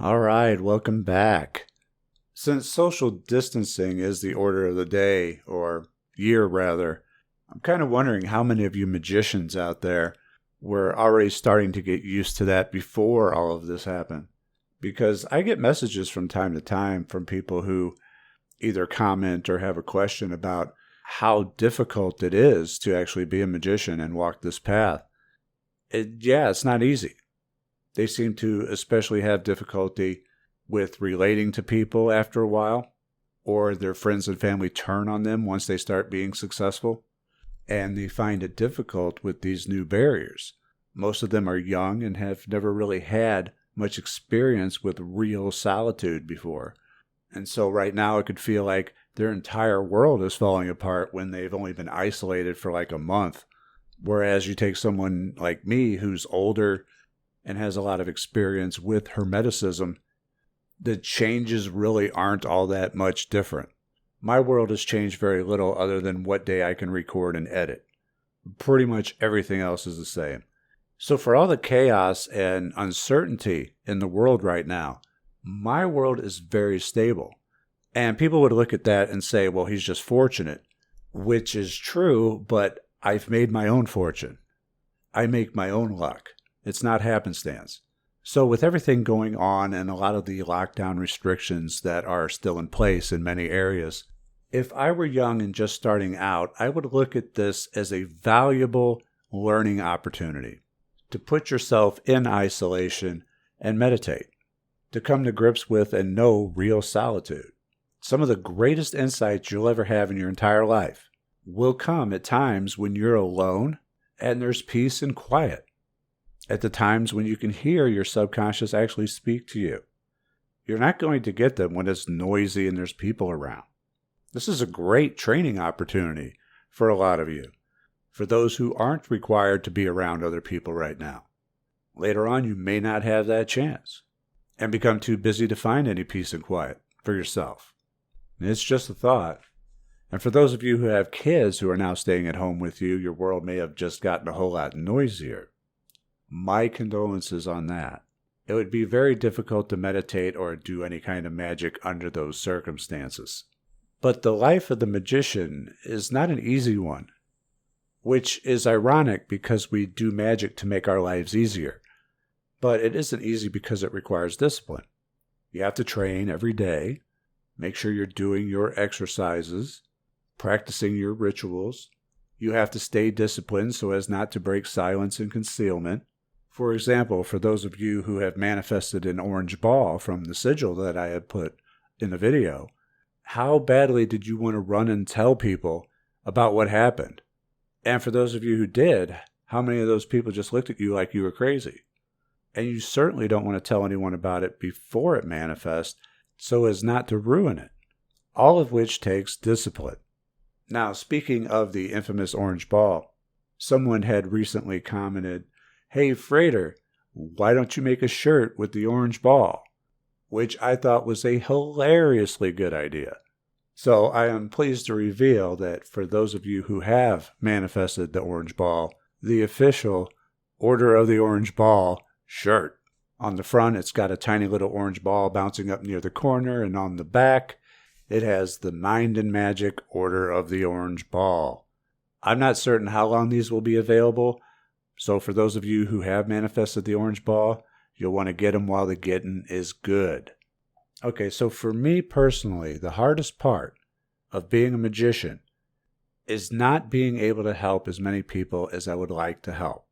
All right, welcome back. Since social distancing is the order of the day, or year rather, I'm kind of wondering how many of you magicians out there were already starting to get used to that before all of this happened. Because I get messages from time to time from people who either comment or have a question about how difficult it is to actually be a magician and walk this path. It's not easy. They seem to especially have difficulty with relating to people after a while, or their friends and family turn on them once they start being successful, and they find it difficult with these new barriers. Most of them are young and have never really had much experience with real solitude before. And so right now it could feel like their entire world is falling apart when they've only been isolated for like a month. Whereas you take someone like me who's older and has a lot of experience with hermeticism, the changes really aren't all that much different. My world has changed very little other than what day I can record and edit. Pretty much everything else is the same. So for all the chaos and uncertainty in the world right now, my world is very stable. And people would look at that and say, well, he's just fortunate, which is true, but I've made my own fortune. I make my own luck. It's not happenstance. So with everything going on and a lot of the lockdown restrictions that are still in place in many areas, if I were young and just starting out, I would look at this as a valuable learning opportunity to put yourself in isolation and meditate, to come to grips with and know real solitude. Some of the greatest insights you'll ever have in your entire life will come at times when you're alone and there's peace and quiet. At the times when you can hear your subconscious actually speak to you. You're not going to get them when it's noisy and there's people around. This is a great training opportunity for a lot of you, for those who aren't required to be around other people right now. Later on, you may not have that chance and become too busy to find any peace and quiet for yourself. It's just a thought. And for those of you who have kids who are now staying at home with you, your world may have just gotten a whole lot noisier. My condolences on that. It would be very difficult to meditate or do any kind of magic under those circumstances. But the life of the magician is not an easy one, which is ironic because we do magic to make our lives easier. But it isn't easy because it requires discipline. You have to train every day, make sure you're doing your exercises, practicing your rituals. You have to stay disciplined so as not to break silence and concealment. For example, for those of you who have manifested an orange ball from the sigil that I had put in the video, how badly did you want to run and tell people about what happened? And for those of you who did, how many of those people just looked at you like you were crazy? And you certainly don't want to tell anyone about it before it manifests so as not to ruin it, all of which takes discipline. Now, speaking of the infamous orange ball, someone had recently commented, "Hey, Frater, why don't you make a shirt with the orange ball?" Which I thought was a hilariously good idea. So I am pleased to reveal that for those of you who have manifested the orange ball, the official Order of the Orange Ball shirt. On the front, it's got a tiny little orange ball bouncing up near the corner, and on the back, it has the Mindandmagick Order of the Orange Ball. I'm not certain how long these will be available, so for those of you who have manifested the orange ball, you'll want to get them while the getting is good. Okay, so for me personally, the hardest part of being a magician is not being able to help as many people as I would like to help.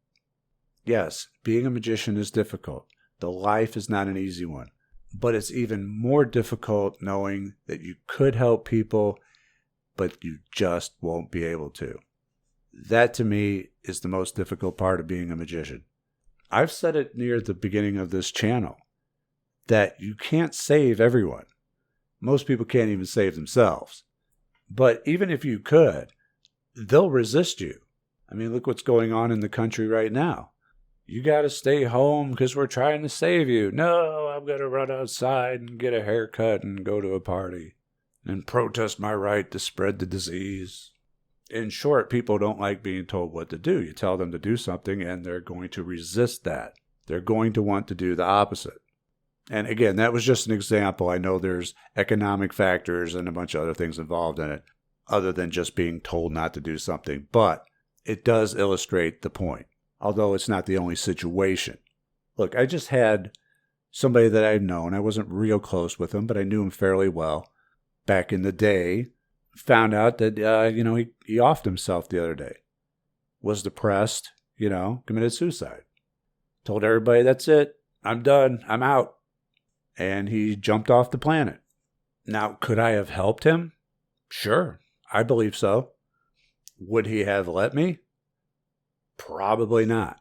Yes, being a magician is difficult. The life is not an easy one. But it's even more difficult knowing that you could help people, but you just won't be able to. That, to me, is the most difficult part of being a magician. I've said it near the beginning of this channel, that you can't save everyone. Most people can't even save themselves. But even if you could, they'll resist you. I mean, look what's going on in the country right now. You got to stay home because we're trying to save you. No, I'm going to run outside and get a haircut and go to a party and protest my right to spread the disease. In short, people don't like being told what to do. You tell them to do something and they're going to resist that. They're going to want to do the opposite. And again, that was just an example. I know there's economic factors and a bunch of other things involved in it, other than just being told not to do something. But it does illustrate the point, although it's not the only situation. Look, I just had somebody that I've known. I wasn't real close with him, but I knew him fairly well back in the day. Found out that, he offed himself the other day. Was depressed, committed suicide. Told everybody, that's it. I'm done. I'm out. And he jumped off the planet. Now, could I have helped him? Sure, I believe so. Would he have let me? Probably not.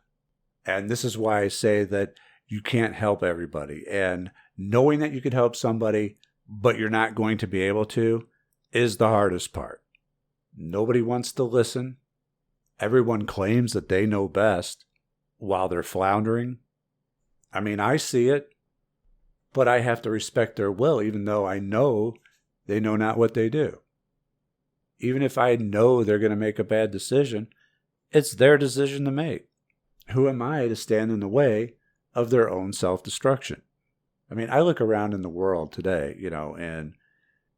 And this is why I say that you can't help everybody. And knowing that you could help somebody, but you're not going to be able to, is the hardest part. Nobody wants to listen. Everyone claims that they know best while they're floundering. I mean, I see it, but I have to respect their will, even though I know they know not what they do. Even if I know they're going to make a bad decision, it's their decision to make. Who am I to stand in the way of their own self-destruction? I mean, I look around in the world today, and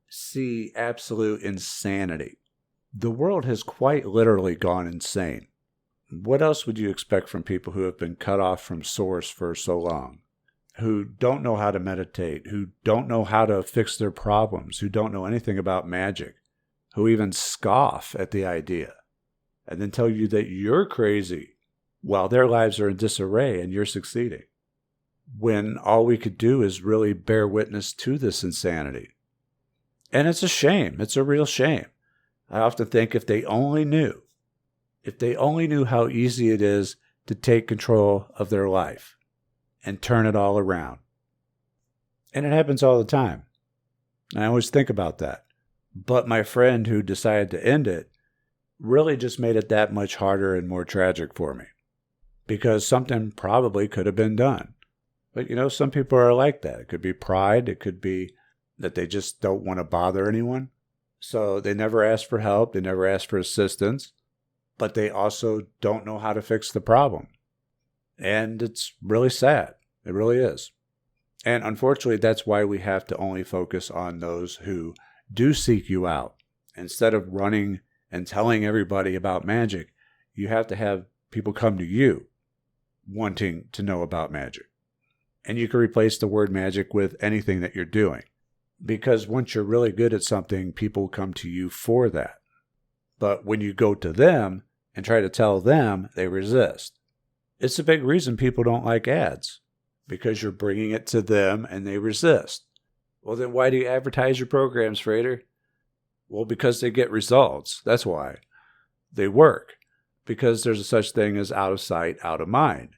see absolute insanity. The world has quite literally gone insane. What else would you expect from people who have been cut off from source for so long? Who don't know how to meditate, who don't know how to fix their problems, who don't know anything about magic, who even scoff at the idea, and then tell you that you're crazy while their lives are in disarray and you're succeeding. When all we could do is really bear witness to this insanity. And it's a shame. It's a real shame. I often think if they only knew how easy it is to take control of their life and turn it all around. And it happens all the time. I always think about that. But my friend who decided to end it really just made it that much harder and more tragic for me. Because something probably could have been done. But some people are like that. It could be pride. It could be that they just don't want to bother anyone. So they never ask for help. They never ask for assistance. But they also don't know how to fix the problem. And it's really sad. It really is. And unfortunately, that's why we have to only focus on those who do seek you out. Instead of running and telling everybody about magic, you have to have people come to you wanting to know about magic. And you can replace the word magic with anything that you're doing. Because once you're really good at something, people come to you for that. But when you go to them and try to tell them, they resist. It's a big reason people don't like ads. Because you're bringing it to them and they resist. Well, then why do you advertise your programs, Frater? Well, because they get results. That's why. They work. Because there's a such thing as out of sight, out of mind.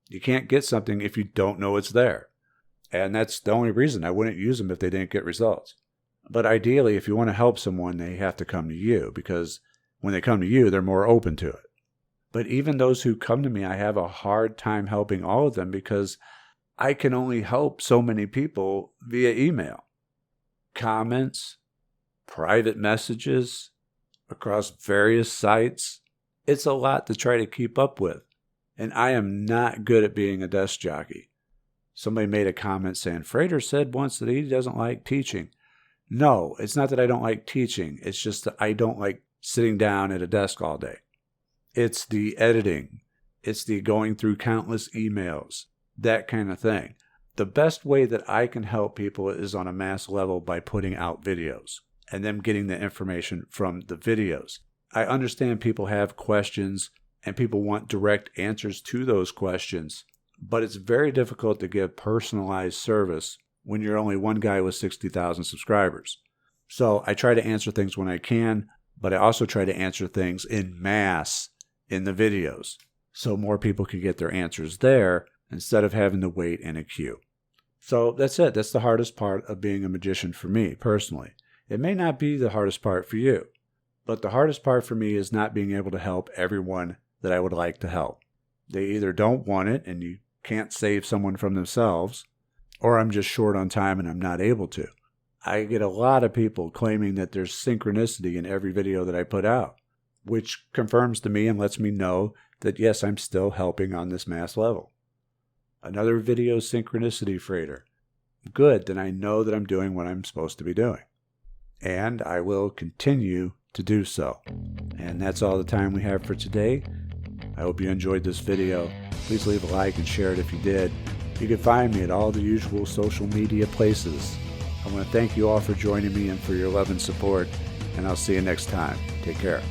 You can't get something if you don't know it's there. And that's the only reason I wouldn't use them if they didn't get results. But ideally, if you want to help someone, they have to come to you. Because when they come to you, they're more open to it. But even those who come to me, I have a hard time helping all of them because I can only help so many people via email. Comments, private messages, across various sites. It's a lot to try to keep up with. And I am not good at being a desk jockey. Somebody made a comment saying, Frater said once that he doesn't like teaching. No, it's not that I don't like teaching. It's just that I don't like sitting down at a desk all day. It's the editing. It's the going through countless emails. That kind of thing. The best way that I can help people is on a mass level by putting out videos and them getting the information from the videos. I understand people have questions and people want direct answers to those questions, but it's very difficult to give personalized service when you're only one guy with 60,000 subscribers. So I try to answer things when I can, but I also try to answer things in mass in the videos so more people can get their answers there instead of having to wait in a queue. So that's it. That's the hardest part of being a magician for me personally. It may not be the hardest part for you, but the hardest part for me is not being able to help everyone that I would like to help. They either don't want it and you can't save someone from themselves, or I'm just short on time and I'm not able to. I get a lot of people claiming that there's synchronicity in every video that I put out, which confirms to me and lets me know that yes, I'm still helping on this mass level. Another video synchronicity, Frater. good, then I know that I'm doing what I'm supposed to be doing. And I will continue to do so. And that's all the time we have for today. I hope you enjoyed this video. Please leave a like and share it if you did. You can find me at all the usual social media places. I want to thank you all for joining me and for your love and support, and I'll see you next time. Take care.